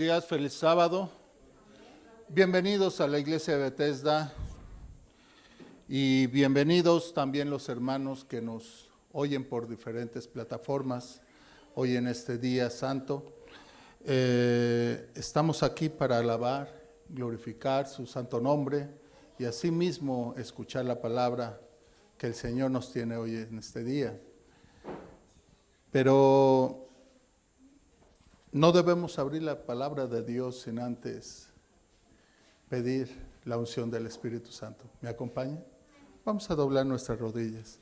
días, feliz sábado. Bienvenidos a la iglesia de Bethesda y bienvenidos también los hermanos que nos oyen por diferentes plataformas hoy en este día santo. Estamos aquí para alabar, glorificar su santo nombre y asimismo escuchar la palabra que el Señor nos tiene hoy en este día. Pero no debemos abrir la palabra de Dios sin antes pedir la unción del Espíritu Santo. ¿Me acompaña? Vamos a doblar nuestras rodillas.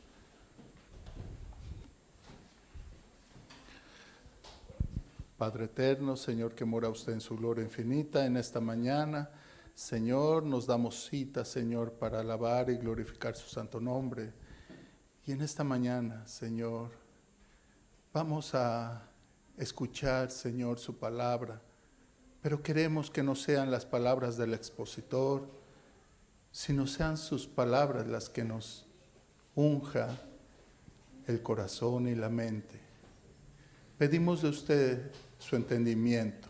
Padre eterno, Señor que mora usted en su gloria infinita, en esta mañana, Señor, nos damos cita, Señor, para alabar y glorificar su santo nombre. Y en esta mañana, Señor, vamos a escuchar, Señor, su palabra, pero queremos que no sean las palabras del expositor, sino sean sus palabras las que nos unja el corazón y la mente. Pedimos de usted su entendimiento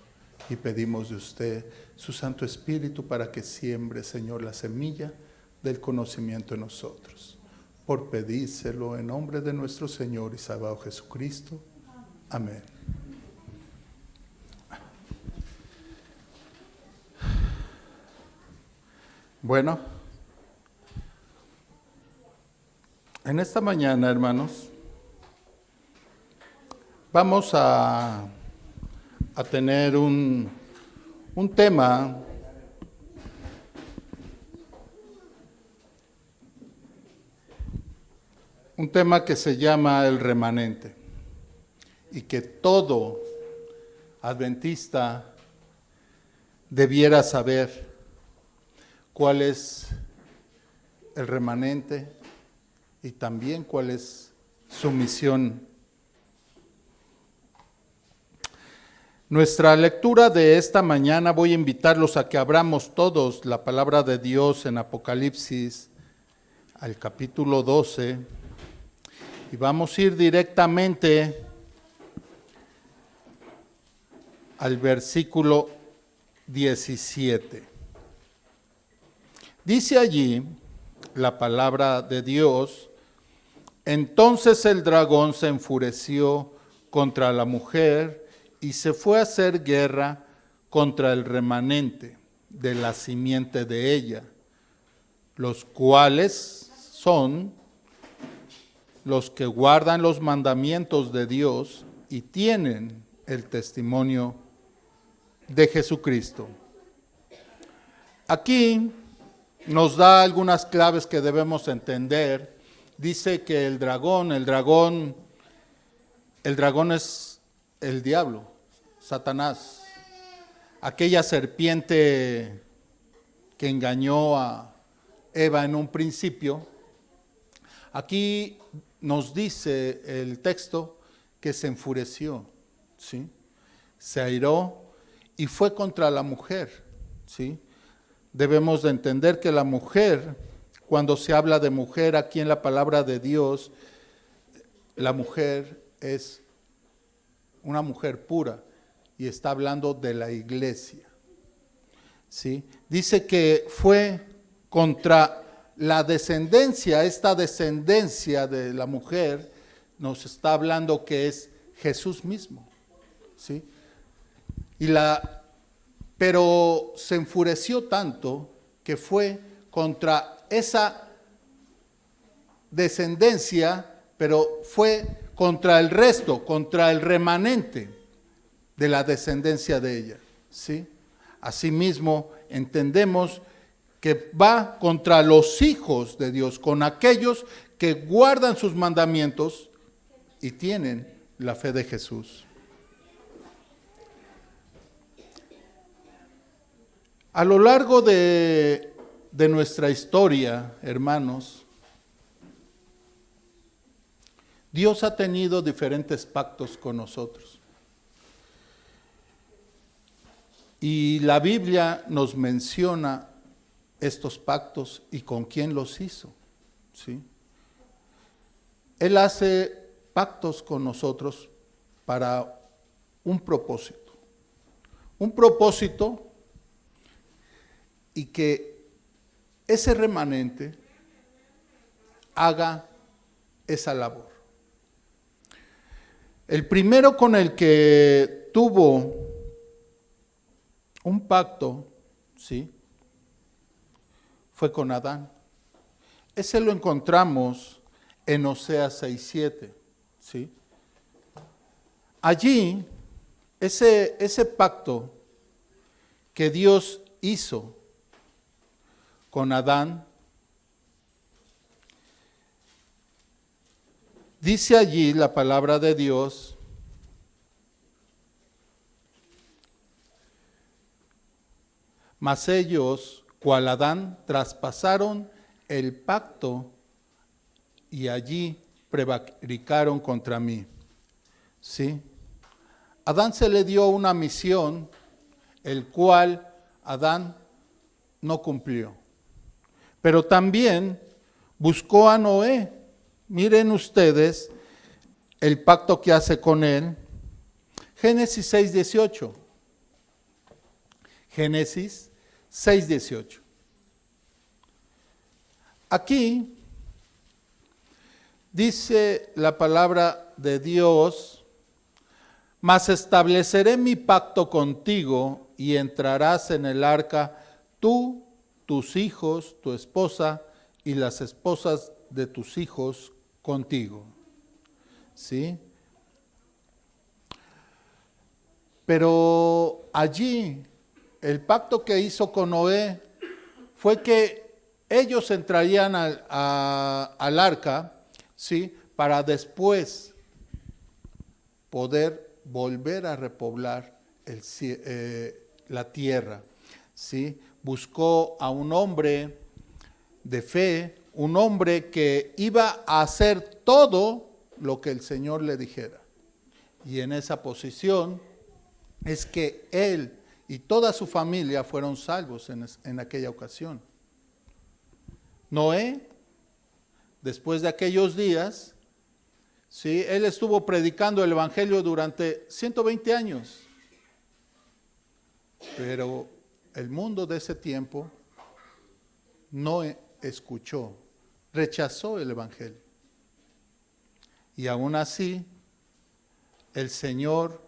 y pedimos de usted su Santo Espíritu para que siembre, Señor, la semilla del conocimiento en nosotros. Por pedírselo en nombre de nuestro Señor y Salvador Jesucristo. Amén. Bueno, en esta mañana, hermanos, vamos a tener un tema que se llama el remanente y que todo adventista debiera saber cuál es el remanente y también cuál es su misión. Nuestra lectura de esta mañana, voy a invitarlos a que abramos todos la palabra de Dios en Apocalipsis, al capítulo 12, y vamos a ir directamente al versículo 17. Dice allí la palabra de Dios: entonces el dragón se enfureció contra la mujer y se fue a hacer guerra contra el remanente de la simiente de ella, los cuales son los que guardan los mandamientos de Dios y tienen el testimonio de Jesucristo. Aquí nos da algunas claves que debemos entender. Dice que el dragón es el diablo, Satanás, aquella serpiente que engañó a Eva en un principio. Aquí nos dice el texto que se enfureció, ¿sí? Se airó y fue contra la mujer, ¿sí? Debemos de entender que la mujer, cuando se habla de mujer aquí en la palabra de Dios, la mujer es una mujer pura y está hablando de la iglesia, ¿sí? Dice que fue contra la descendencia, esta descendencia de la mujer nos está hablando que es Jesús mismo, ¿sí? Pero se enfureció tanto que fue contra esa descendencia, pero fue contra el resto, contra el remanente de la descendencia de ella, ¿sí? Asimismo, entendemos que va contra los hijos de Dios, con aquellos que guardan sus mandamientos y tienen la fe de Jesús. A lo largo de nuestra historia, hermanos, Dios ha tenido diferentes pactos con nosotros. Y la Biblia nos menciona estos pactos y con quién los hizo, ¿sí? Él hace pactos con nosotros para un propósito. un propósito y que ese remanente haga esa labor. El primero con el que tuvo un pacto, ¿sí?, fue con Adán. Ese lo encontramos en Oseas 6:7, ¿sí? Allí, ese pacto que Dios hizo con Adán, dice allí la palabra de Dios, mas ellos, cual Adán, traspasaron el pacto y allí prevaricaron contra mí. ¿Sí? Adán se le dio una misión, el cual Adán no cumplió. Pero también buscó a Noé. Miren ustedes el pacto que hace con él. Génesis 6:18. Génesis 6:18. Aquí dice la palabra de Dios: mas estableceré mi pacto contigo y entrarás en el arca tú, tus hijos, tu esposa y las esposas de tus hijos contigo. ¿Sí? Pero allí el pacto que hizo con Noé fue que ellos entrarían al arca, ¿sí?, para después poder volver a repoblar la tierra, ¿sí? Buscó a un hombre de fe, un hombre que iba a hacer todo lo que el Señor le dijera. Y en esa posición es que él y toda su familia fueron salvos en aquella ocasión. Noé, después de aquellos días, ¿sí?, él estuvo predicando el evangelio durante 120 años. Pero el mundo de ese tiempo no escuchó, rechazó el evangelio. Y aún así, el Señor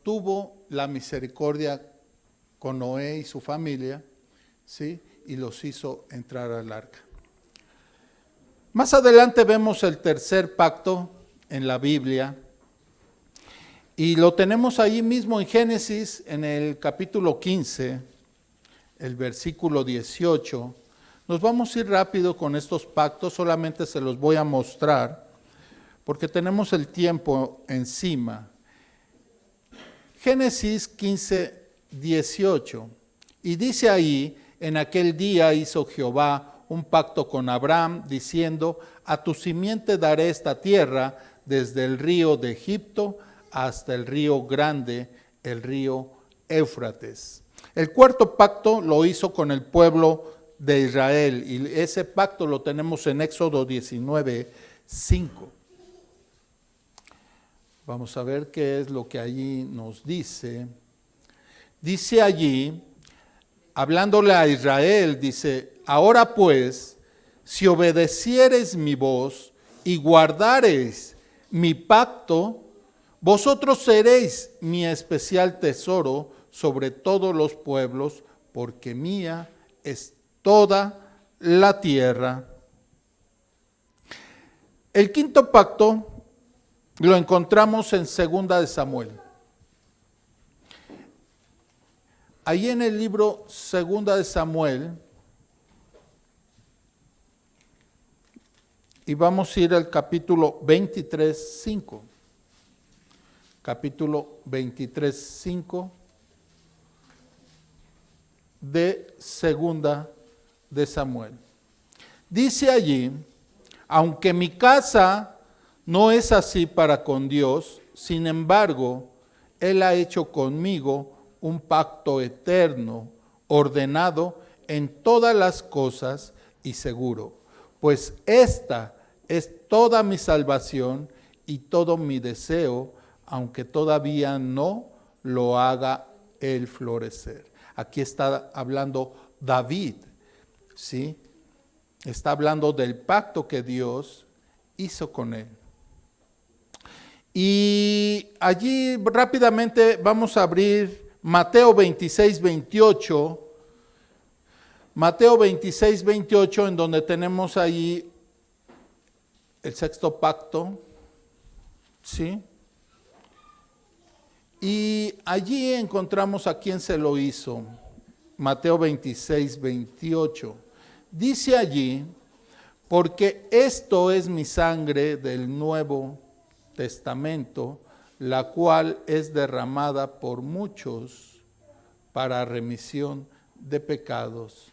tuvo la misericordia con Noé y su familia, ¿sí?, y los hizo entrar al arca. Más adelante vemos el tercer pacto en la Biblia, y lo tenemos ahí mismo en Génesis, en el capítulo 15, el versículo 18. Nos vamos a ir rápido con estos pactos, solamente se los voy a mostrar, porque tenemos el tiempo encima. Génesis 15, 18. Y dice ahí: en aquel día hizo Jehová un pacto con Abraham, diciendo: a tu simiente daré esta tierra, desde el río de Egipto hasta el río grande, el río Éufrates. El cuarto pacto lo hizo con el pueblo de Israel, y ese pacto lo tenemos en Éxodo 19, 5. Vamos a ver qué es lo que allí nos dice. Dice allí, hablándole a Israel, dice: ahora pues, si obedeciereis mi voz y guardareis mi pacto, vosotros seréis mi especial tesoro sobre todos los pueblos, porque mía es toda la tierra. El quinto pacto lo encontramos en 2 de Samuel. Ahí en el libro 2 de Samuel, y vamos a ir al capítulo 23, 5. Capítulo 23, 5 de 2 de Samuel. Dice allí: aunque mi casa no es así para con Dios, sin embargo, Él ha hecho conmigo un pacto eterno, ordenado en todas las cosas y seguro, pues esta es toda mi salvación y todo mi deseo aunque todavía no lo haga él florecer. Aquí está hablando David, ¿sí? Está hablando del pacto que Dios hizo con él. Y allí rápidamente vamos a abrir Mateo 26, 28. Mateo 26, 28, en donde tenemos ahí el sexto pacto, ¿sí? Y allí encontramos a quién se lo hizo. Mateo 26, 28. Dice allí, porque esto es mi sangre del Nuevo Testamento, la cual es derramada por muchos para remisión de pecados.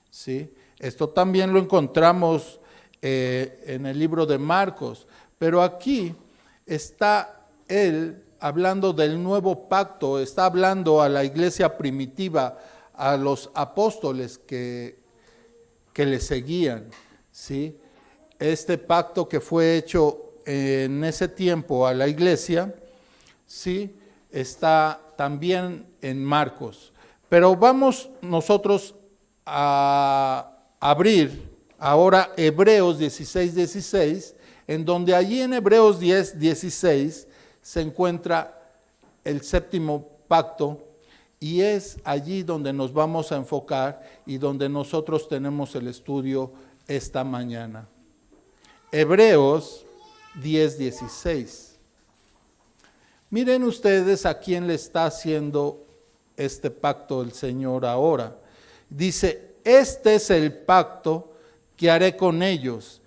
¿Sí? Esto también lo encontramos en el libro de Marcos, pero aquí está él hablando del nuevo pacto, está hablando a la iglesia primitiva, a los apóstoles que le seguían, ¿sí? Este pacto que fue hecho en ese tiempo a la iglesia, ¿sí? Está también en Marcos. Pero vamos nosotros a abrir ahora Hebreos 16, 16, en donde allí en Hebreos 10, 16 se encuentra el séptimo pacto, y es allí donde nos vamos a enfocar y donde nosotros tenemos el estudio esta mañana. Hebreos 10, 16. Miren ustedes a quién le está haciendo este pacto el Señor ahora. Dice, este es el pacto que haré con ellos.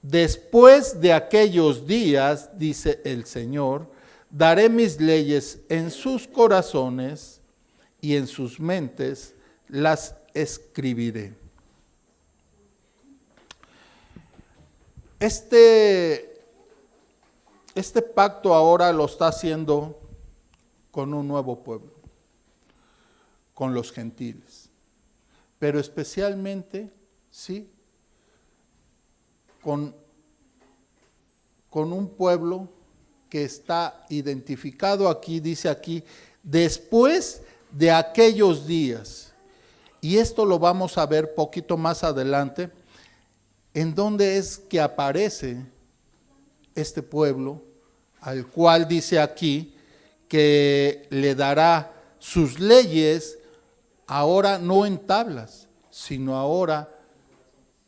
Después de aquellos días, dice el Señor, daré mis leyes en sus corazones y en sus mentes las escribiré. Este pacto ahora lo está haciendo con un nuevo pueblo, con los gentiles, pero especialmente, sí, con un pueblo que está identificado aquí, dice aquí, después de aquellos días. Y esto lo vamos a ver poquito más adelante, en donde es que aparece este pueblo, al cual dice aquí que le dará sus leyes, ahora no en tablas, sino ahora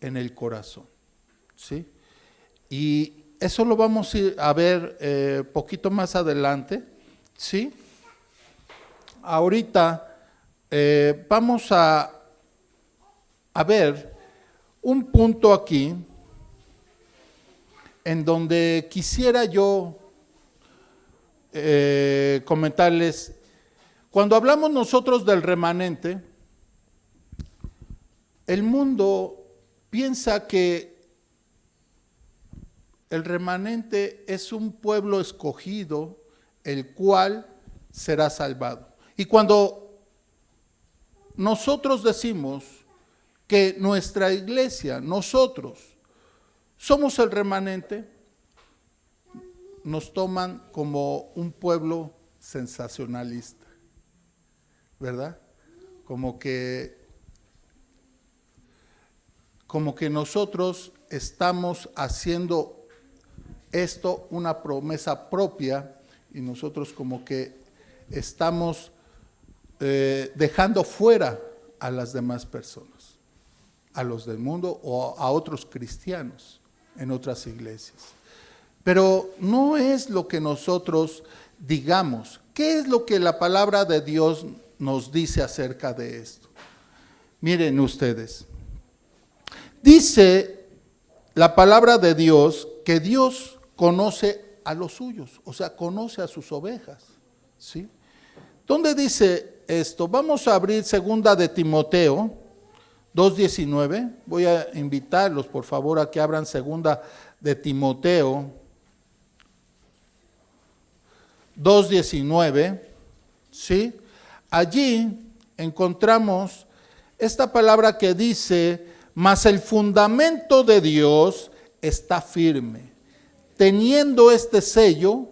en el corazón, ¿sí? Y eso lo vamos a ver poquito más adelante, ¿sí? Ahorita vamos a ver un punto aquí en donde quisiera yo comentarles. Cuando hablamos nosotros del remanente, el mundo piensa que el remanente es un pueblo escogido, el cual será salvado. Y cuando nosotros decimos que nuestra iglesia, nosotros, somos el remanente, nos toman como un pueblo sensacionalista, ¿verdad? Como que nosotros estamos haciendo esto una promesa propia y nosotros como que estamos dejando fuera a las demás personas, a los del mundo o a otros cristianos en otras iglesias. Pero no es lo que nosotros digamos. ¿Qué es lo que la palabra de Dios nos dice acerca de esto? Miren ustedes. Dice la palabra de Dios que Dios conoce a los suyos, o sea, conoce a sus ovejas, ¿sí? ¿Dónde dice esto? Vamos a abrir segunda de Timoteo 2:19. Voy a invitarlos, por favor, a que abran segunda de Timoteo 2:19, ¿sí? Allí encontramos esta palabra que dice, mas el fundamento de Dios está firme, teniendo este sello,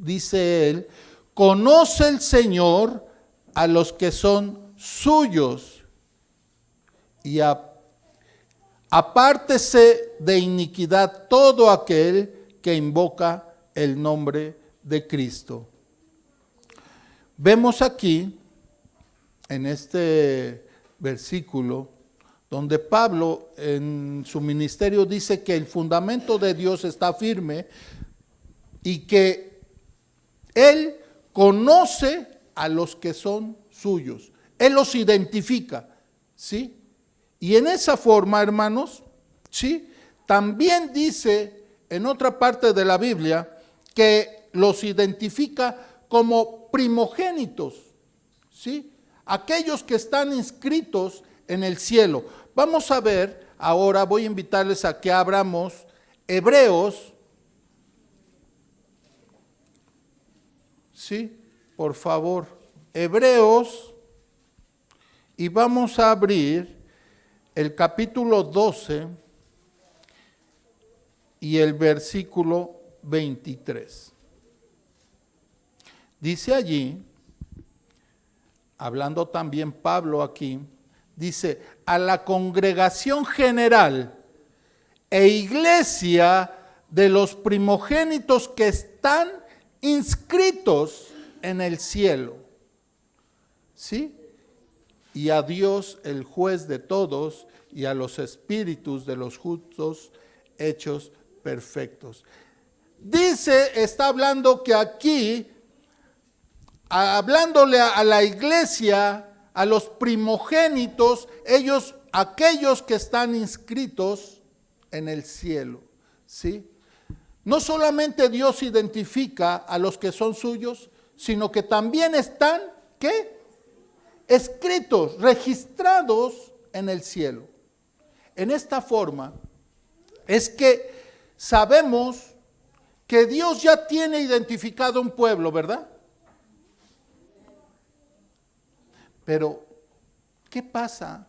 dice él, conoce el Señor a los que son suyos y apártese de iniquidad todo aquel que invoca el nombre de Cristo. Vemos aquí, en este versículo, donde Pablo en su ministerio dice que el fundamento de Dios está firme y que Él conoce a los que son suyos. Él los identifica, ¿sí? Y en esa forma, hermanos, ¿sí? También dice en otra parte de la Biblia que los identifica como primogénitos, ¿sí? Aquellos que están inscritos en el cielo. Vamos a ver, ahora voy a invitarles a que abramos Hebreos, ¿sí? Por favor, Hebreos, y vamos a abrir el capítulo 12 y el versículo 23. Dice allí, hablando también Pablo aquí, dice, a la congregación general e iglesia de los primogénitos que están inscritos en el cielo, ¿sí? Y a Dios, el juez de todos, y a los espíritus de los justos hechos perfectos. Dice, está hablando que aquí, hablándole a la iglesia, a los primogénitos, ellos, aquellos que están inscritos en el cielo, ¿sí? No solamente Dios identifica a los que son suyos, sino que también están, ¿qué? Escritos, registrados en el cielo. En esta forma es que sabemos que Dios ya tiene identificado un pueblo, ¿verdad? Pero, ¿qué pasa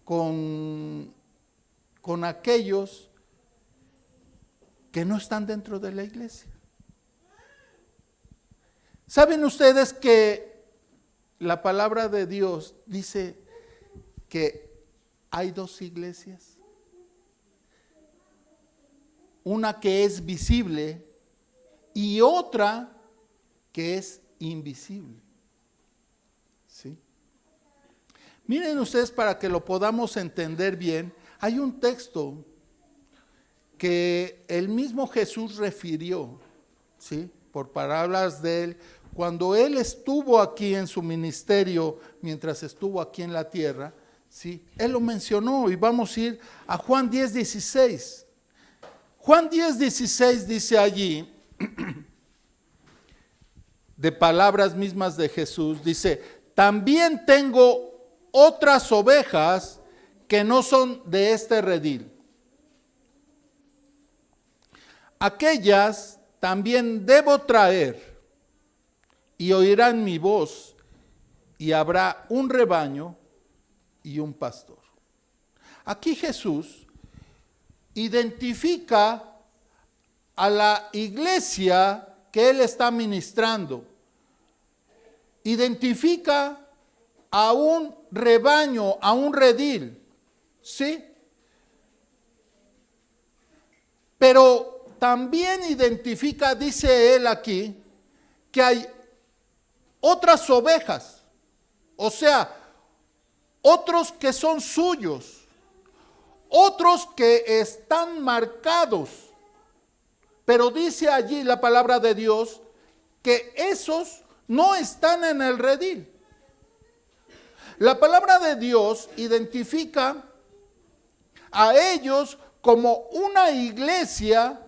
con aquellos que no están dentro de la iglesia? ¿Saben ustedes que la palabra de Dios dice que hay dos iglesias? Una que es visible y otra que es invisible. ¿Sí? Miren ustedes, para que lo podamos entender bien, hay un texto que el mismo Jesús refirió, ¿sí? Por palabras de él, cuando él estuvo aquí en su ministerio, mientras estuvo aquí en la tierra, ¿sí? Él lo mencionó, y vamos a ir a Juan 10:16. Juan 10:16 dice allí, de palabras mismas de Jesús, dice, también tengo otras ovejas que no son de este redil. Aquellas también debo traer, y oirán mi voz, y habrá un rebaño y un pastor. Aquí Jesús identifica a la iglesia que él está ministrando. Identifica a un rebaño, a un redil, ¿sí? Pero también identifica, dice él aquí, que hay otras ovejas, o sea, otros que son suyos, otros que están marcados, pero dice allí la palabra de Dios que esos no están en el redil. La palabra de Dios identifica a ellos como una iglesia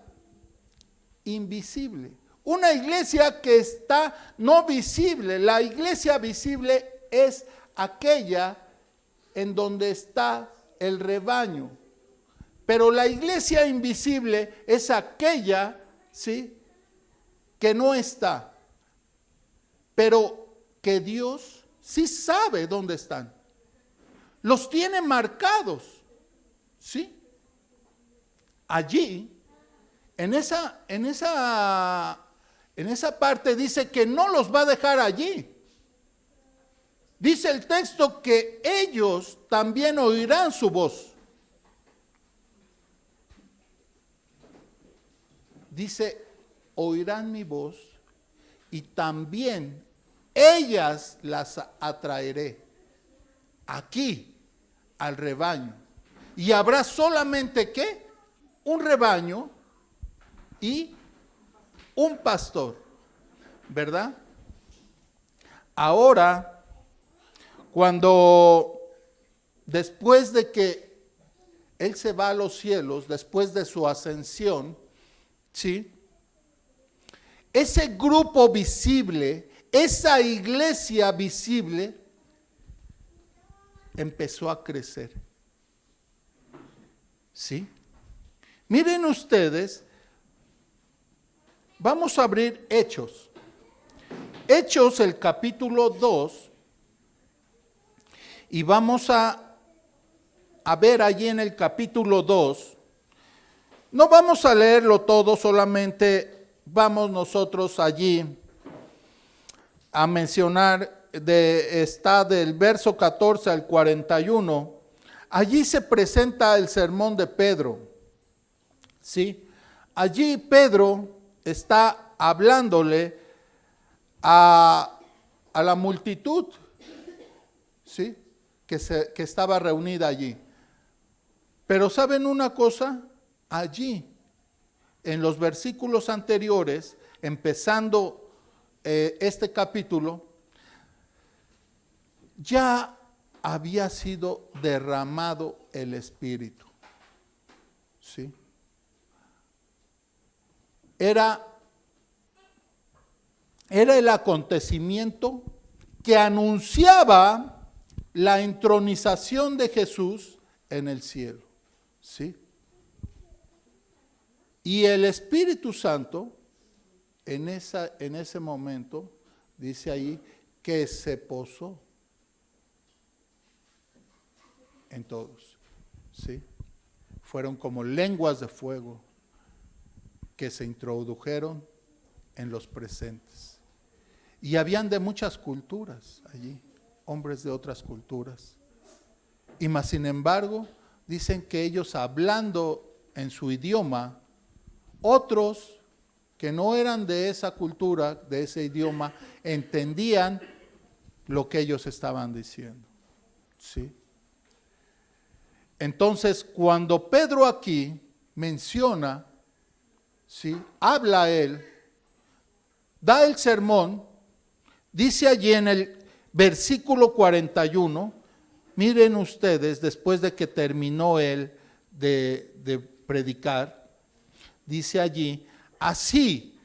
invisible, una iglesia que está no visible. La iglesia visible es aquella en donde está el rebaño, pero la iglesia invisible es aquella, ¿sí?, que no está, pero que Dios sí sabe dónde están. Los tiene marcados, ¿sí? Allí, en esa En esa parte dice que no los va a dejar allí. Dice el texto que ellos también oirán su voz. Dice, oirán mi voz y también ellas las atraeré aquí al rebaño. Y habrá solamente ¿qué? Un rebaño y un pastor, ¿verdad? Ahora, cuando después de que Él se va a los cielos, después de su ascensión, ¿sí? Ese grupo visible, esa iglesia visible, empezó a crecer. ¿Sí? Miren ustedes, vamos a abrir Hechos. Hechos, el capítulo 2, y vamos a ver allí en el capítulo 2, no vamos a leerlo todo, solamente vamos nosotros allí a mencionar, está del verso 14 al 41, allí se presenta el sermón de Pedro, ¿sí? Allí Pedro está hablándole a la multitud, ¿sí? Que estaba reunida allí. Pero ¿saben una cosa? Allí, en los versículos anteriores, empezando este capítulo, ya había sido derramado el Espíritu. ¿Sí? Era el acontecimiento que anunciaba la entronización de Jesús en el cielo. ¿Sí? Y el Espíritu Santo, en ese momento, dice ahí, que se posó en todos. ¿Sí? Fueron como lenguas de fuego que se introdujeron en los presentes. Y habían de muchas culturas allí, hombres de otras culturas. Y más sin embargo, dicen que ellos hablando en su idioma, otros que no eran de esa cultura, de ese idioma, entendían lo que ellos estaban diciendo. ¿Sí? Entonces, cuando Pedro aquí menciona, ¿sí? Habla él, da el sermón, dice allí en el versículo 41, miren ustedes, después de que terminó él de predicar, dice allí, así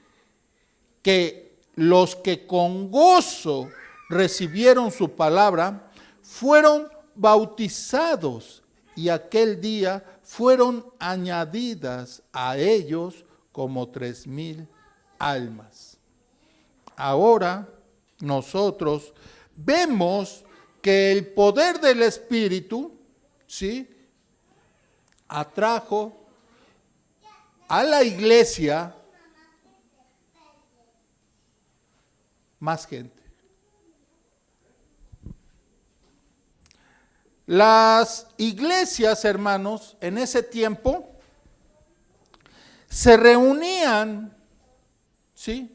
que los que con gozo recibieron su palabra, fueron bautizados y aquel día fueron añadidas a ellos como 3,000 almas. Ahora nosotros vemos que el poder del Espíritu, ¿sí? Atrajo a la iglesia más gente. Las iglesias, hermanos, en ese tiempo se reunían, ¿sí?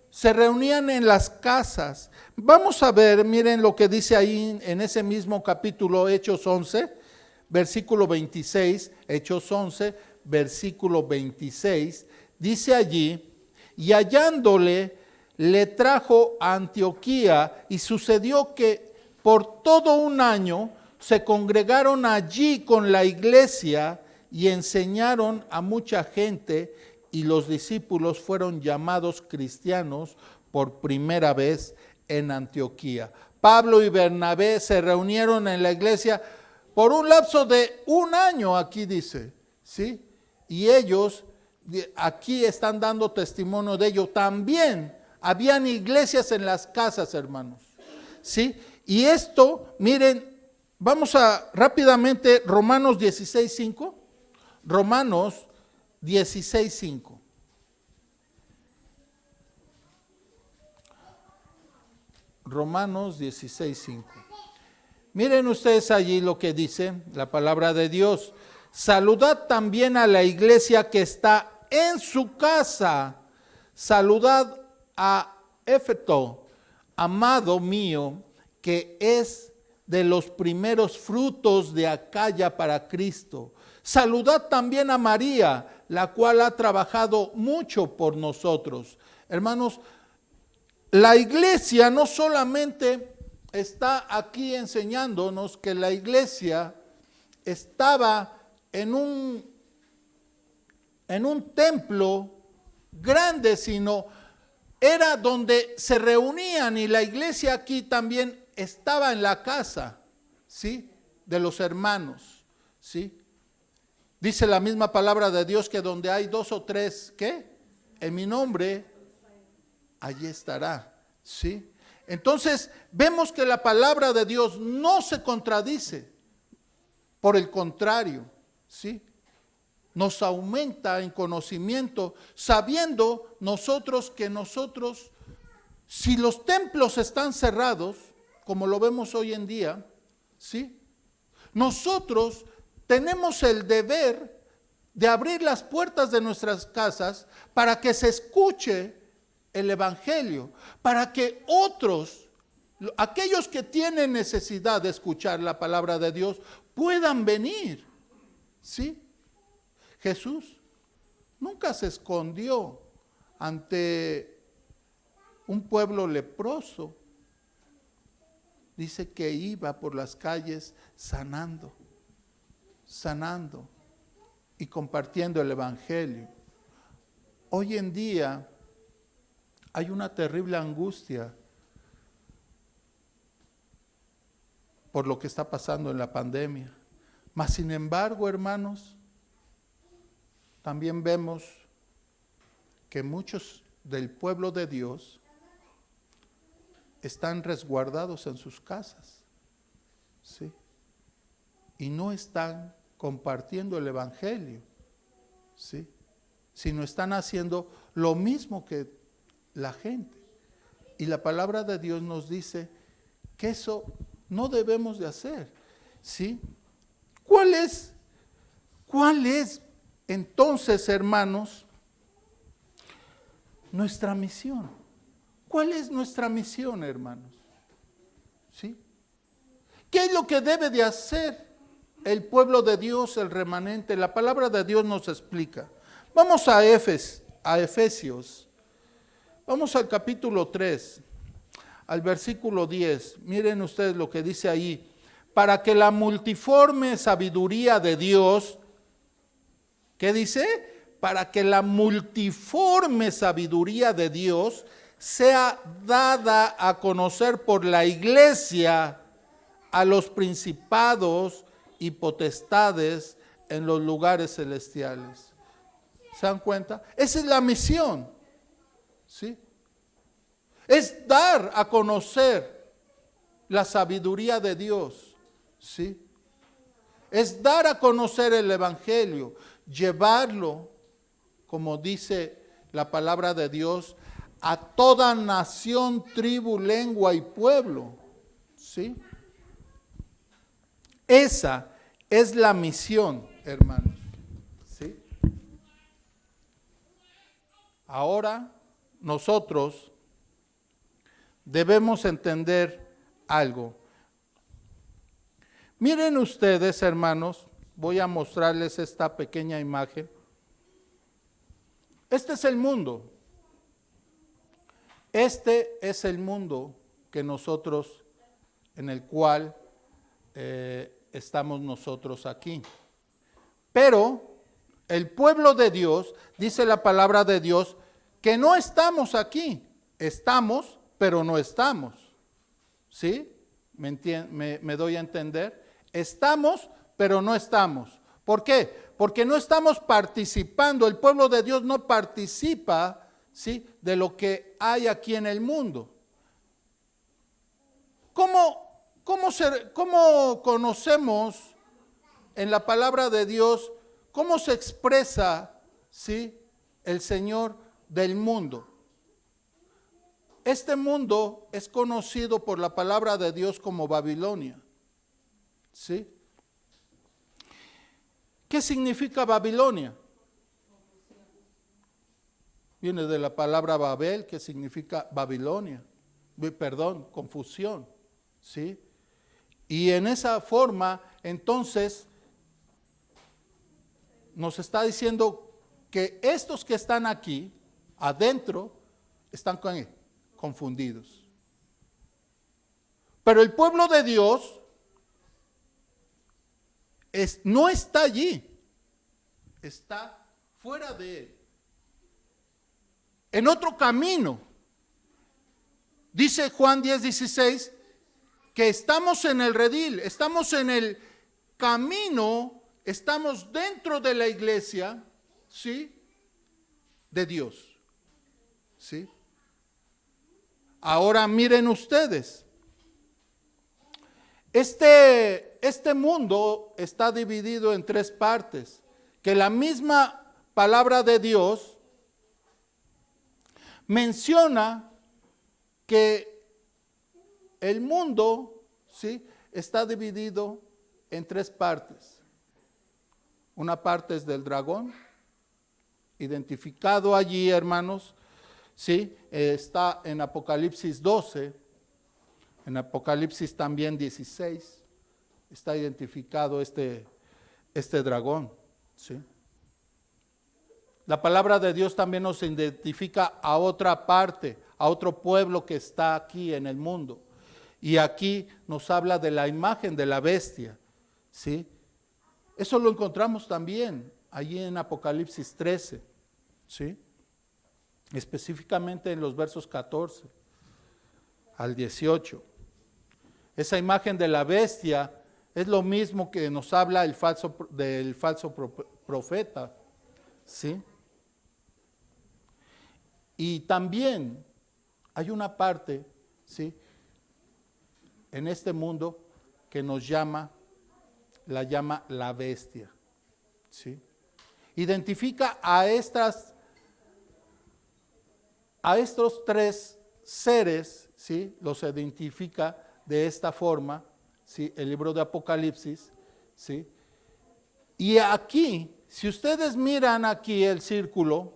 Se reunían en las casas. Vamos a ver, miren lo que dice ahí en ese mismo capítulo, Hechos 11, versículo 26, Hechos 11, versículo 26, dice allí, y hallándole, le trajo a Antioquía, y sucedió que por todo un año se congregaron allí con la iglesia y enseñaron a mucha gente, y los discípulos fueron llamados cristianos por primera vez en Antioquía. Pablo y Bernabé se reunieron en la iglesia por un lapso de un año, aquí dice, ¿sí? Y ellos aquí están dando testimonio de ello. También habían iglesias en las casas, hermanos, ¿sí? Y esto, miren, vamos a rápidamente Romanos 16:5. Romanos 16:5. Romanos 16:5. Miren ustedes allí lo que dice la palabra de Dios. Saludad también a la iglesia que está en su casa. Saludad a Éfeso, amado mío, que es de los primeros frutos de Acaya para Cristo. Saludad también a María, la cual ha trabajado mucho por nosotros. Hermanos, la iglesia no solamente está aquí enseñándonos que la iglesia estaba en un templo grande, sino era donde se reunían, y la iglesia aquí también estaba en la casa, ¿sí?, de los hermanos, ¿sí? Dice la misma palabra de Dios que donde hay 2 o 3, ¿qué? En mi nombre, allí estará, ¿sí? Entonces, vemos que la palabra de Dios no se contradice, por el contrario, ¿sí? Nos aumenta en conocimiento, sabiendo nosotros que si los templos están cerrados, como lo vemos hoy en día, ¿sí?, nosotros tenemos el deber de abrir las puertas de nuestras casas para que se escuche el evangelio, para que otros, aquellos que tienen necesidad de escuchar la palabra de Dios, puedan venir, ¿sí? Jesús nunca se escondió ante un pueblo leproso. Dice que iba por las calles sanando y compartiendo el evangelio. Hoy en día hay una terrible angustia por lo que está pasando en la pandemia. Mas sin embargo, hermanos, también vemos que muchos del pueblo de Dios están resguardados en sus casas, ¿sí?, y no están compartiendo el evangelio, ¿sí?, sino están haciendo lo mismo que la gente. Y la palabra de Dios nos dice que eso no debemos de hacer, ¿sí? ¿Cuál es entonces, hermanos, nuestra misión? ¿Cuál es nuestra misión, hermanos? ¿Sí? ¿Qué es lo que debe de hacer el pueblo de Dios, el remanente? La palabra de Dios nos explica. Vamos a Efesios. Vamos al capítulo 3, al versículo 10. Miren ustedes lo que dice ahí. Para que la multiforme sabiduría de Dios, ¿qué dice? Para que la multiforme sabiduría de Dios sea dada a conocer por la iglesia a los principados y potestades en los lugares celestiales. ¿Se dan cuenta? Esa es la misión, ¿sí? Es dar a conocer la sabiduría de Dios, ¿sí? Es dar a conocer el evangelio, llevarlo, como dice la palabra de Dios, a toda nación, tribu, lengua y pueblo, ¿sí? Esa es la misión, hermanos, ¿sí? Ahora nosotros debemos entender algo. Miren ustedes, hermanos, voy a mostrarles esta pequeña imagen. Este es el mundo. Este es el mundo que nosotros, en el cual estamos nosotros aquí. Pero el pueblo de Dios, dice la palabra de Dios, que no estamos aquí. Estamos, pero no estamos. ¿Sí? ¿Me doy a entender? Estamos, pero no estamos. ¿Por qué? Porque no estamos participando. El pueblo de Dios no participa, ¿sí?, de lo que hay aquí en el mundo. ¿Cómo conocemos en la palabra de Dios cómo se expresa, ¿sí?, el Señor del mundo? este mundo es conocido por la palabra de Dios como Babilonia. ¿Sí? ¿Qué significa Babilonia? Viene de la palabra Babel, que significa Babilonia. Perdón, confusión. ¿Sí? Y en esa forma, entonces, nos está diciendo que estos que están aquí, adentro, están confundidos. Pero el pueblo de Dios no está allí, está fuera de él, en otro camino. Dice Juan 10:16 que estamos en el redil, estamos en el camino, estamos dentro de la iglesia, ¿sí? De Dios, ¿sí? Ahora miren ustedes, este mundo está dividido en tres partes, que la misma palabra de Dios menciona que el mundo, ¿sí?, está dividido en tres partes. Una parte es del dragón, identificado allí, hermanos, ¿sí? Está en Apocalipsis 12, en Apocalipsis también 16, está identificado este dragón, ¿sí? La palabra de Dios también nos identifica a otra parte, a otro pueblo que está aquí en el mundo. Y aquí nos habla de la imagen de la bestia, ¿sí? Eso lo encontramos también allí en Apocalipsis 13, ¿sí? Específicamente en los versos 14 al 18. Esa imagen de la bestia es lo mismo que nos habla del falso profeta, ¿sí? Y también hay una parte, ¿sí?, en este mundo que la llama la bestia, ¿sí? Identifica a estos tres seres, ¿sí? Los identifica de esta forma, ¿sí? El libro de Apocalipsis, ¿sí? Y aquí, si ustedes miran aquí el círculo,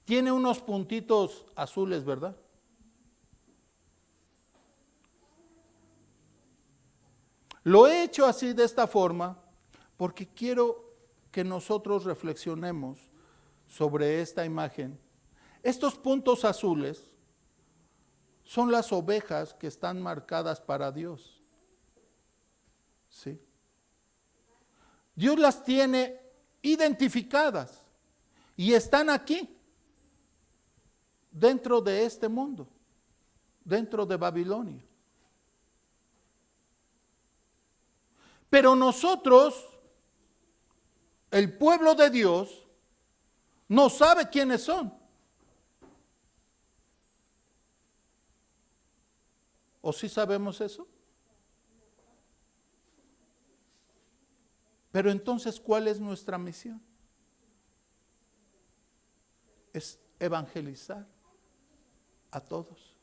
tiene unos puntitos azules, ¿verdad? Lo he hecho así de esta forma porque quiero que nosotros reflexionemos sobre esta imagen. Estos puntos azules son las ovejas que están marcadas para Dios, ¿sí? Dios las tiene identificadas y están aquí, dentro de este mundo, dentro de Babilonia. Pero nosotros, el pueblo de Dios, no sabe quiénes son. ¿O sí sabemos eso? Pero entonces, ¿cuál es nuestra misión? Es evangelizar a todos,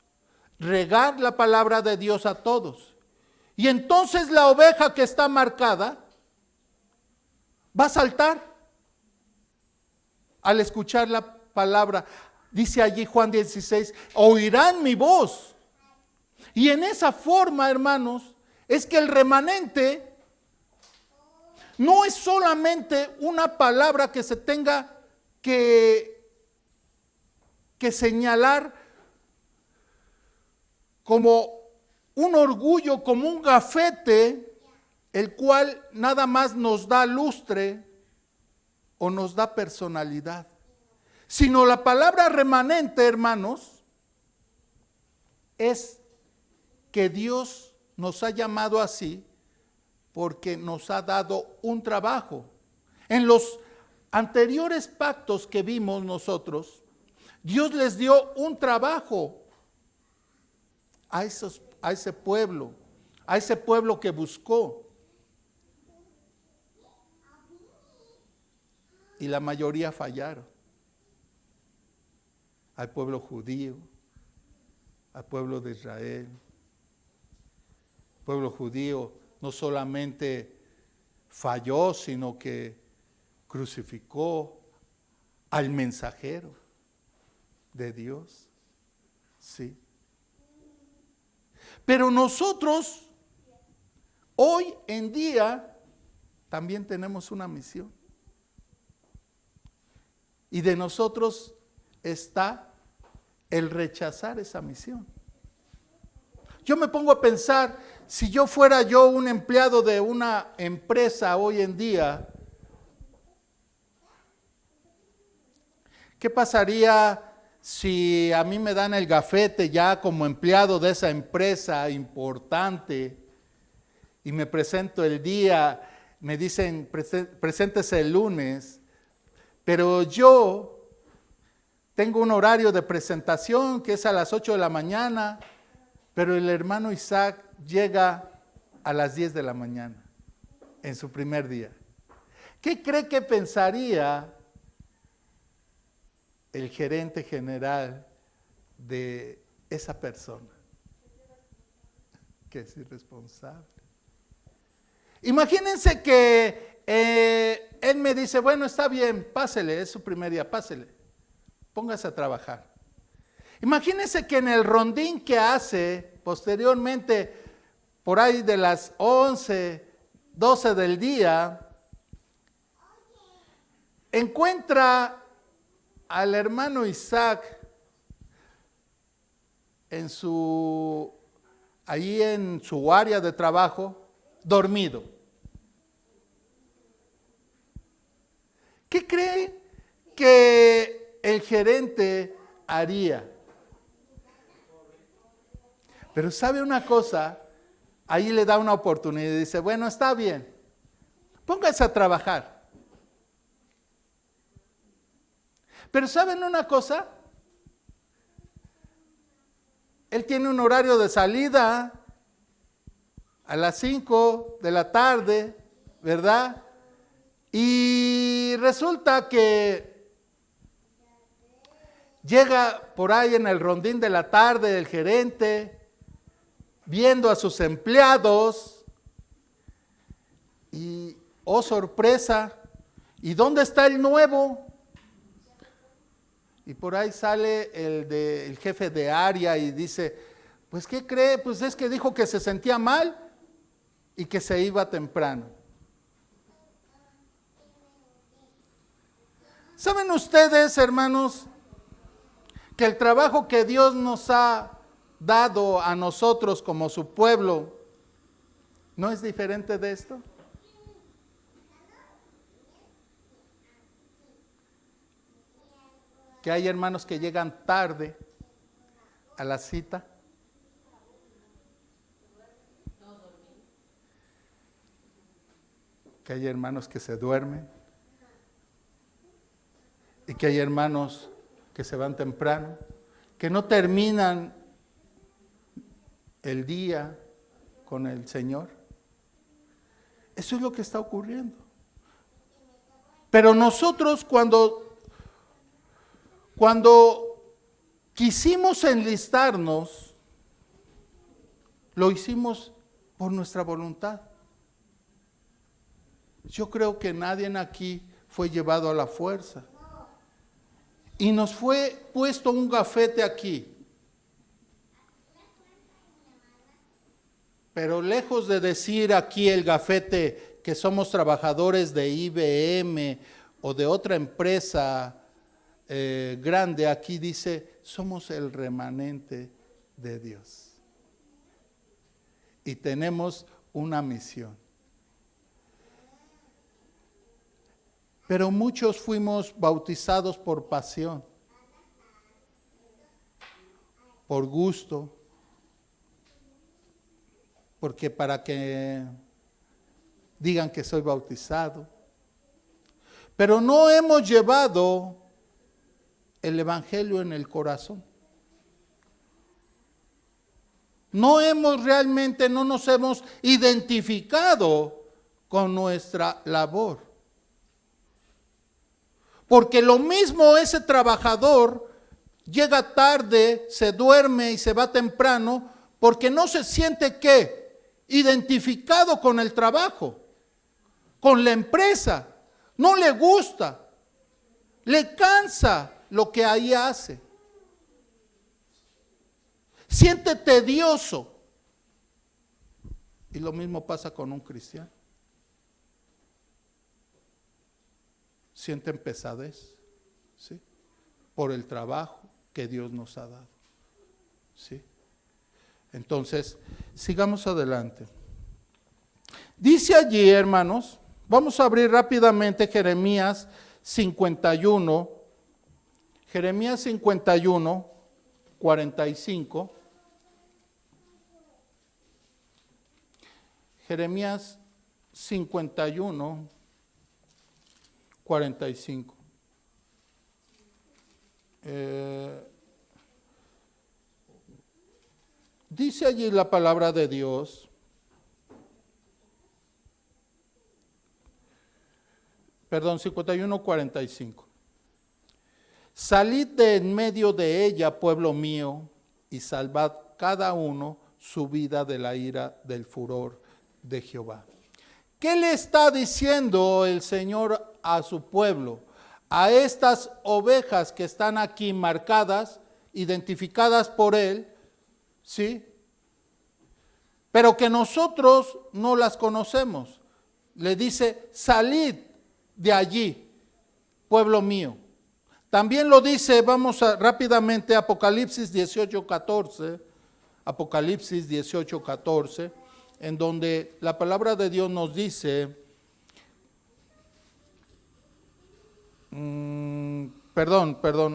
regar la palabra de Dios a todos. Y entonces la oveja que está marcada va a saltar al escuchar la palabra. Dice allí Juan 16, oirán mi voz. Y en esa forma, hermanos, es que el remanente no es solamente una palabra que se tenga que señalar como un orgullo, como un gafete, el cual nada más nos da lustre o nos da personalidad, sino la palabra remanente, hermanos, es que Dios nos ha llamado así porque nos ha dado un trabajo. En los anteriores pactos que vimos nosotros, Dios les dio un trabajo a ese pueblo que buscó. Y la mayoría fallaron. al pueblo judío, al pueblo de Israel. El pueblo judío no solamente falló, sino que crucificó al mensajero de Dios. Sí. Pero nosotros, hoy en día, también tenemos una misión. Y de nosotros está el rechazar esa misión. Yo me pongo a pensar, si yo fuera un empleado de una empresa hoy en día, ¿qué pasaría si a mí me dan el gafete ya como empleado de esa empresa importante y me presento el día, me dicen preséntese el lunes, pero yo tengo un horario de presentación que es a las 8 de la mañana, pero el hermano Isaac llega a las 10 de la mañana en su primer día? ¿Qué cree que pensaría el gerente general de esa persona? Que es irresponsable. Imagínense que él me dice, bueno, está bien, pásele, es su primer día, pásele, póngase a trabajar. Imagínense que en el rondín que hace posteriormente, por ahí de las 11, 12 del día, encuentra al hermano Isaac ahí en su área de trabajo, dormido. ¿Qué cree que el gerente haría? Pero ¿sabe una cosa? Ahí le da una oportunidad y dice, bueno, está bien, póngase a trabajar. Pero ¿saben una cosa? Él tiene un horario de salida a las 5 de la tarde, ¿verdad? Y resulta que llega por ahí en el rondín de la tarde el gerente, viendo a sus empleados, y oh sorpresa, ¿y dónde está el nuevo? Y por ahí sale el jefe de área y dice, pues ¿qué cree? Pues es que dijo que se sentía mal y que se iba temprano. ¿Saben ustedes, hermanos, que el trabajo que Dios nos ha dado a nosotros como su pueblo no es diferente de esto? Que hay hermanos que llegan tarde a la cita. Que hay hermanos que se duermen. Y que hay hermanos que se van temprano, que no terminan el día con el Señor. Eso es lo que está ocurriendo. Pero nosotros cuando quisimos enlistarnos, lo hicimos por nuestra voluntad. Yo creo que nadie aquí fue llevado a la fuerza. Y nos fue puesto un gafete aquí. Pero lejos de decir aquí el gafete que somos trabajadores de IBM o de otra empresa grande, aquí dice, somos el remanente de Dios. Y tenemos una misión. Pero muchos fuimos bautizados por pasión, por gusto, porque para que digan que soy bautizado. Pero no hemos llevado el evangelio en el corazón. No nos hemos identificado con nuestra labor. Porque lo mismo ese trabajador llega tarde, se duerme y se va temprano porque no se siente ¿qué? Identificado con el trabajo, con la empresa. No le gusta, le cansa lo que ahí hace. Siente tedioso. Y lo mismo pasa con un cristiano. Sienten pesadez, ¿sí? Por el trabajo que Dios nos ha dado, ¿sí? Entonces, sigamos adelante. Dice allí, hermanos, vamos a abrir rápidamente Jeremías 51, Jeremías 51, 45. Jeremías 51, 45. Dice allí la palabra de Dios. Perdón, 51, 45. Salid de en medio de ella, pueblo mío, y salvad cada uno su vida de la ira del furor de Jehová. ¿Qué le está diciendo el Señor a su pueblo? A estas ovejas que están aquí marcadas, identificadas por Él, ¿sí? Pero que nosotros no las conocemos. Le dice, salid de allí, pueblo mío. También lo dice, vamos rápidamente, Apocalipsis 18:14, Apocalipsis 18:14, en donde la palabra de Dios nos dice,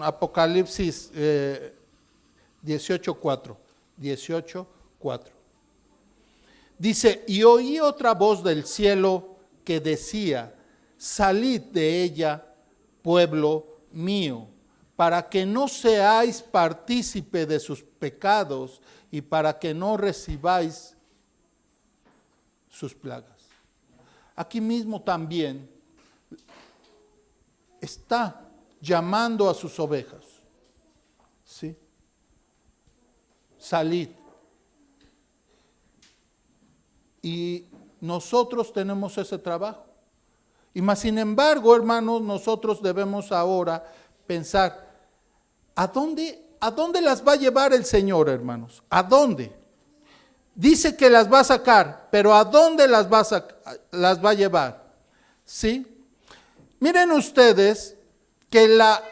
Apocalipsis 18:4, 18:4. Dice, y oí otra voz del cielo que decía, salid de ella, pueblo mío, para que no seáis partícipe de sus pecados y para que no recibáis sus plagas. Aquí mismo también está llamando a sus ovejas, ¿sí? Salid. Y nosotros tenemos ese trabajo. Y más sin embargo, hermanos, nosotros debemos ahora pensar, ¿a dónde las va a llevar el Señor, hermanos? ¿A dónde? Dice que las va a sacar, pero ¿a dónde las va a llevar? ¿Sí? Miren ustedes que la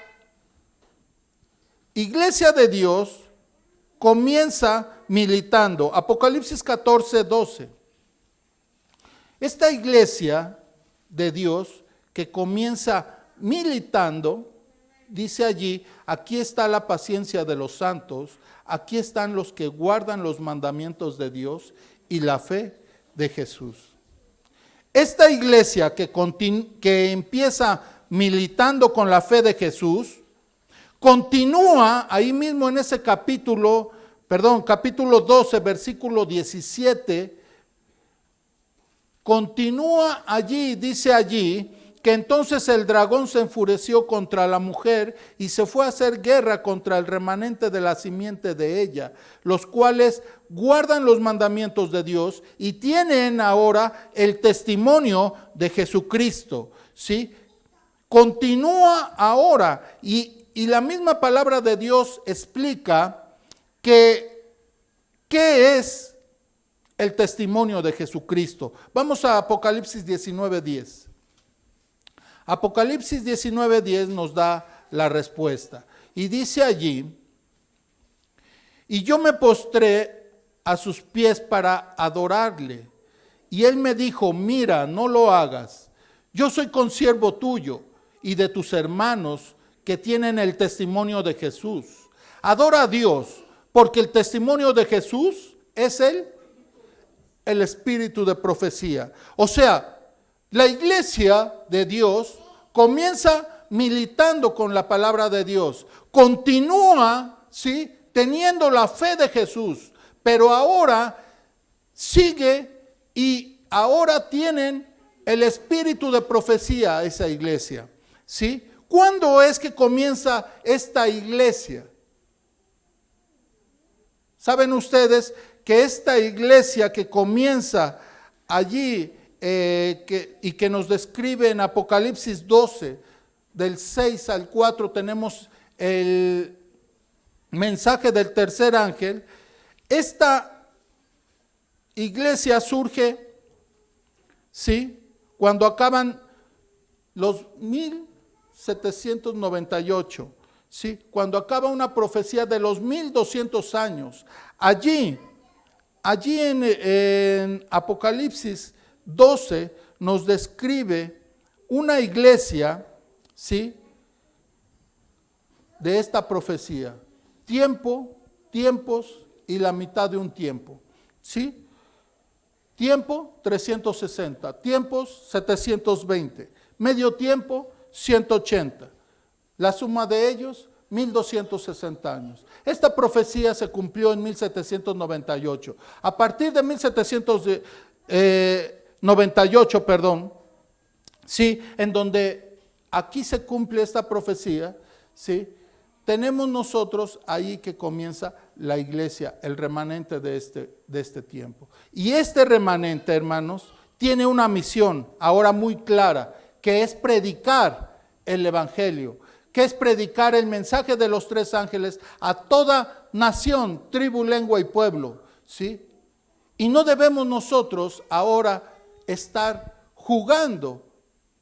iglesia de Dios comienza militando. Apocalipsis 14:12. Esta iglesia de Dios que comienza militando, dice allí, aquí está la paciencia de los santos, aquí están los que guardan los mandamientos de Dios y la fe de Jesús. Esta iglesia que empieza militando con la fe de Jesús, continúa ahí mismo en ese capítulo 12, versículo 17, continúa allí, dice allí, que entonces el dragón se enfureció contra la mujer y se fue a hacer guerra contra el remanente de la simiente de ella, los cuales guardan los mandamientos de Dios y tienen ahora el testimonio de Jesucristo, ¿sí? Continúa ahora y la misma palabra de Dios explica que ¿qué es el testimonio de Jesucristo? Vamos a Apocalipsis 19:10. Apocalipsis 19:10 nos da la respuesta. Y dice allí, y yo me postré a sus pies para adorarle. Y él me dijo, mira, no lo hagas. Yo soy consiervo tuyo y de tus hermanos que tienen el testimonio de Jesús. Adora a Dios, porque el testimonio de Jesús es el espíritu de profecía. O sea, la iglesia de Dios comienza militando con la palabra de Dios, continúa, ¿sí?, teniendo la fe de Jesús, pero ahora sigue y ahora tienen el espíritu de profecía esa iglesia, ¿sí? ¿Cuándo es que comienza esta iglesia? Saben ustedes que esta iglesia que comienza allí y que nos describe en Apocalipsis 12, del 6 al 4, tenemos el mensaje del tercer ángel. Esta iglesia surge, ¿sí?, cuando acaban los 1798, ¿sí?, cuando acaba una profecía de los 1200 años. Allí en Apocalipsis 12 nos describe una iglesia, ¿sí?, de esta profecía. Tiempos y la mitad de un tiempo, ¿sí? Tiempo 360, tiempos 720, medio tiempo 180. La suma de ellos 1260 años. Esta profecía se cumplió en 1798. A partir de 1798, sí, en donde aquí se cumple esta profecía, sí, tenemos nosotros ahí que comienza la iglesia, el remanente de este tiempo. Y este remanente, hermanos, tiene una misión ahora muy clara, que es predicar el evangelio, que es predicar el mensaje de los tres ángeles a toda nación, tribu, lengua y pueblo, ¿sí? Y no debemos nosotros ahora estar jugando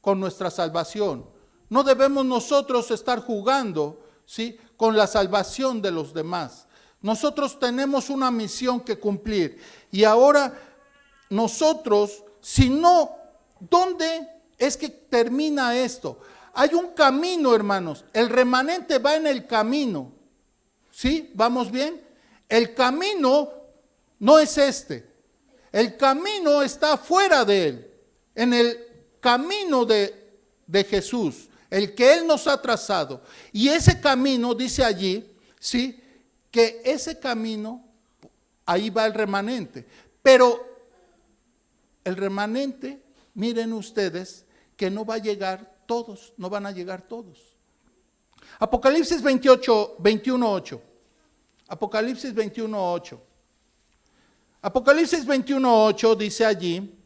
con nuestra salvación. No debemos nosotros estar jugando, ¿sí?, con la salvación de los demás. Nosotros tenemos una misión que cumplir. Y ahora nosotros, si no, ¿dónde es que termina esto? Hay un camino, hermanos. El remanente va en el camino. ¿Sí? ¿Vamos bien? El camino no es este. El camino está fuera de él. En el camino de Jesús, el que Él nos ha trazado. Y ese camino, dice allí, ¿sí?, que ese camino, ahí va el remanente. Pero el remanente, miren ustedes, que no va a llegar todos, no van a llegar todos. Apocalipsis 21:8. Apocalipsis 21:8. Apocalipsis 21:8 dice allí,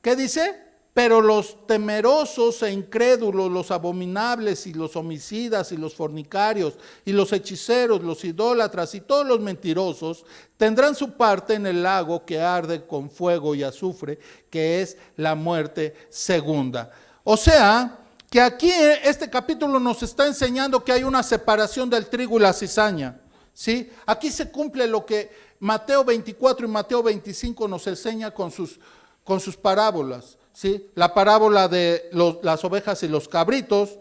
¿qué dice? Pero los temerosos e incrédulos, los abominables y los homicidas y los fornicarios y los hechiceros, los idólatras y todos los mentirosos tendrán su parte en el lago que arde con fuego y azufre, que es la muerte segunda. O sea, que aquí este capítulo nos está enseñando que hay una separación del trigo y la cizaña, ¿sí? Aquí se cumple lo que Mateo 24 y Mateo 25 nos enseña con sus parábolas. ¿Sí? La parábola de las ovejas y los cabritos,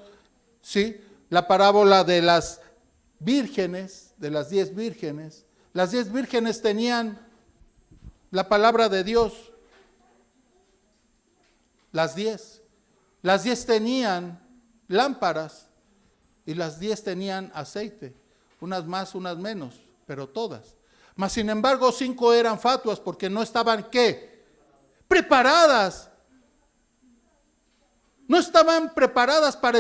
¿sí? La parábola de las vírgenes, de las 10 vírgenes. Las 10 vírgenes tenían la palabra de Dios. Las 10. Las 10 tenían lámparas y las 10 tenían aceite. Unas más, unas menos, pero todas. Mas sin embargo 5 eran fatuas porque no estaban, ¿qué? Preparadas. No estaban preparadas para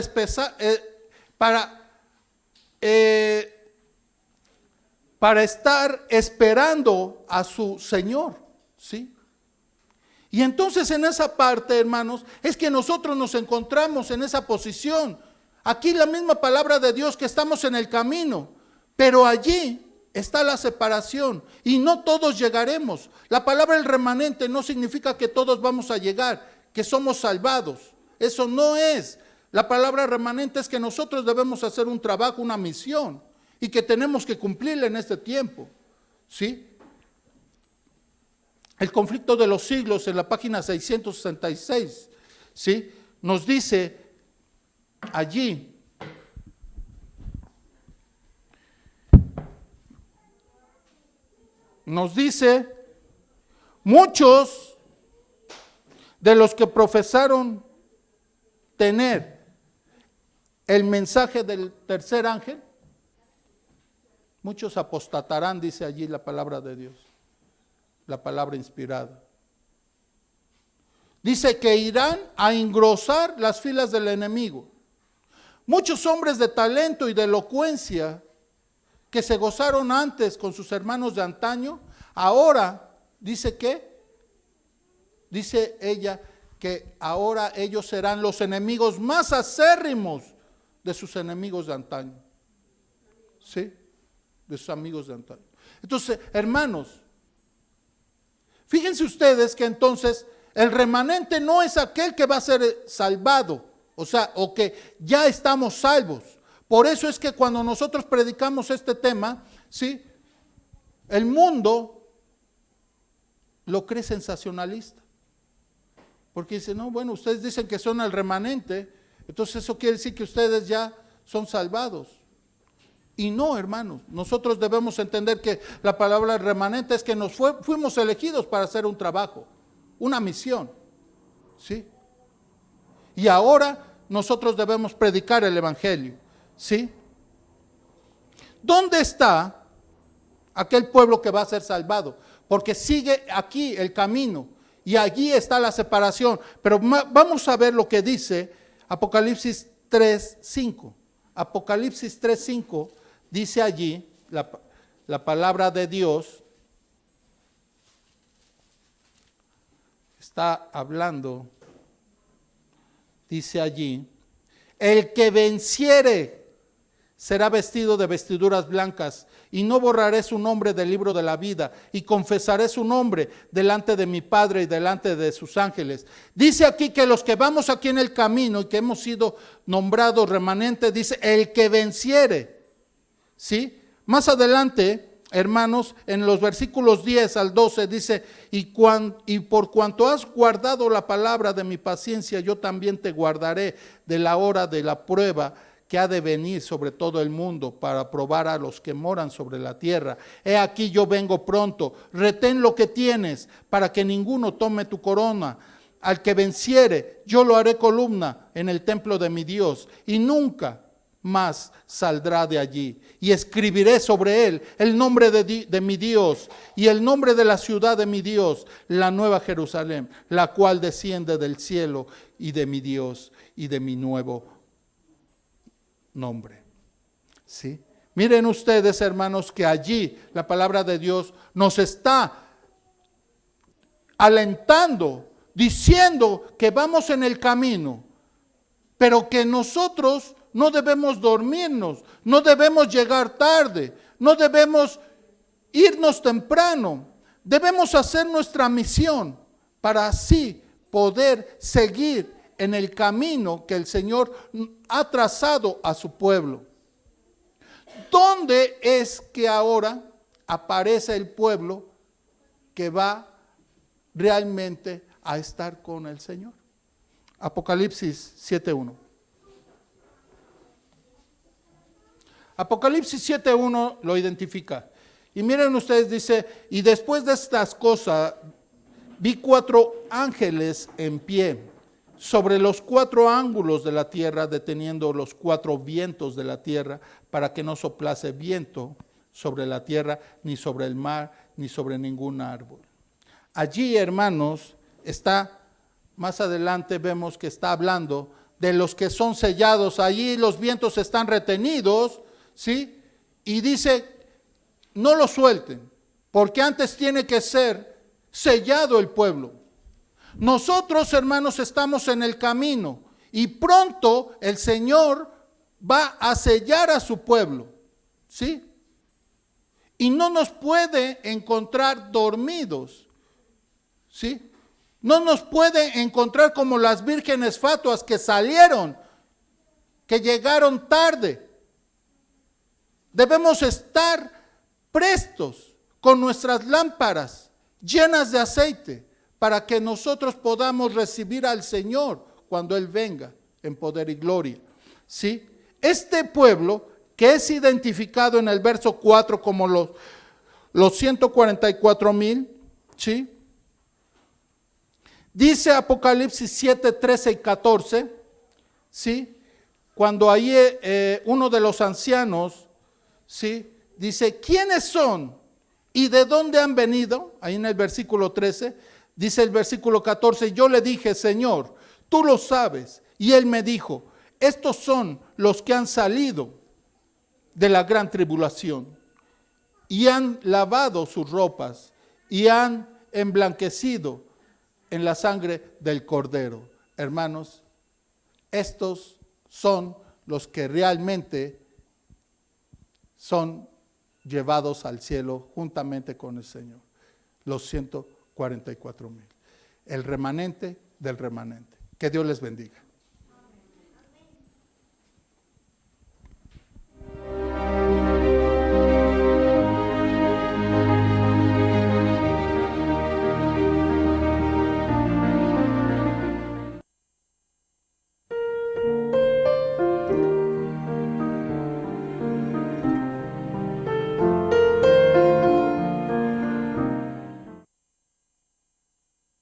estar esperando a su Señor, ¿sí? Y entonces en esa parte, hermanos, es que nosotros nos encontramos en esa posición. Aquí la misma palabra de Dios, que estamos en el camino, pero allí está la separación y no todos llegaremos. La palabra el remanente no significa que todos vamos a llegar, que somos salvados. Eso no es. La palabra remanente es que nosotros debemos hacer un trabajo, una misión, y que tenemos que cumplirla en este tiempo, ¿sí? El conflicto de los siglos, en la página 666, ¿sí?, nos dice allí, muchos de los que profesaron tener el mensaje del tercer ángel, muchos apostatarán, dice allí la palabra de Dios, la palabra inspirada. Dice que irán a engrosar las filas del enemigo. Muchos hombres de talento y de elocuencia, que se gozaron antes con sus hermanos de antaño, ahora, dice que, dice ella, que ahora ellos serán los enemigos más acérrimos de sus enemigos de antaño. ¿Sí? De sus amigos de antaño. Entonces, hermanos, fíjense ustedes que entonces el remanente no es aquel que va a ser salvado, o sea, o que ya estamos salvos. Por eso es que cuando nosotros predicamos este tema, ¿sí? El mundo lo cree sensacionalista. Porque dice, no, bueno, ustedes dicen que son el remanente, entonces eso quiere decir que ustedes ya son salvados. Y no, hermanos, nosotros debemos entender que la palabra remanente es que fuimos elegidos para hacer un trabajo, una misión, ¿sí? Y ahora nosotros debemos predicar el evangelio, ¿sí? ¿Dónde está aquel pueblo que va a ser salvado? Porque sigue aquí el camino y allí está la separación. Pero vamos a ver lo que dice Apocalipsis 3:5. Apocalipsis 3:5 dice allí la palabra de Dios. Está hablando, dice allí, el que venciere será vestido de vestiduras blancas, y no borraré su nombre del libro de la vida, y confesaré su nombre delante de mi Padre y delante de sus ángeles. Dice aquí que los que vamos aquí en el camino y que hemos sido nombrados remanentes, dice el que venciere, ¿sí? Más adelante, hermanos, en los versículos 10 al 12 dice, y por cuanto has guardado la palabra de mi paciencia, yo también te guardaré de la hora de la prueba que ha de venir sobre todo el mundo para probar a los que moran sobre la tierra. He aquí yo vengo pronto, retén lo que tienes para que ninguno tome tu corona. Al que venciere, yo lo haré columna en el templo de mi Dios y nunca más saldrá de allí. Y escribiré sobre él el nombre de mi Dios y el nombre de la ciudad de mi Dios, la nueva Jerusalén, la cual desciende del cielo, y de mi Dios y de mi nuevo nombre. ¿Sí? Miren ustedes, hermanos, que allí la palabra de Dios nos está alentando, diciendo que vamos en el camino, pero que nosotros no debemos dormirnos, no debemos llegar tarde, no debemos irnos temprano, debemos hacer nuestra misión para así poder seguir en el camino que el Señor ha trazado a su pueblo. ¿Dónde es que ahora aparece el pueblo que va realmente a estar con el Señor? Apocalipsis 7:1. Apocalipsis 7:1 lo identifica. Y miren ustedes, dice, y después de estas cosas vi 4 ángeles en pie sobre los 4 ángulos de la tierra, deteniendo los 4 vientos de la tierra, para que no soplase viento sobre la tierra, ni sobre el mar, ni sobre ningún árbol. Allí, hermanos, está, más adelante vemos que está hablando de los que son sellados. Allí los vientos están retenidos, ¿sí? Y dice, no lo suelten, porque antes tiene que ser sellado el pueblo. Nosotros, hermanos, estamos en el camino y pronto el Señor va a sellar a su pueblo, ¿sí? Y no nos puede encontrar dormidos, ¿sí? No nos puede encontrar como las vírgenes fatuas que salieron, que llegaron tarde. Debemos estar prestos con nuestras lámparas llenas de aceite, para que nosotros podamos recibir al Señor cuando Él venga en poder y gloria. ¿Sí? Este pueblo, que es identificado en el verso 4 como los 144,000, ¿sí? Dice Apocalipsis 7, 13 y 14, ¿sí? Cuando ahí uno de los ancianos, ¿sí? Dice, ¿quiénes son y de dónde han venido? Ahí en el versículo 13, dice el versículo 14, yo le dije, Señor, tú lo sabes. Y él me dijo, estos son los que han salido de la gran tribulación. y han lavado sus ropas y han emblanquecido en la sangre del Cordero. Hermanos, estos son los que realmente son llevados al cielo juntamente con el Señor. Los 144,000. El remanente del remanente. Que Dios les bendiga.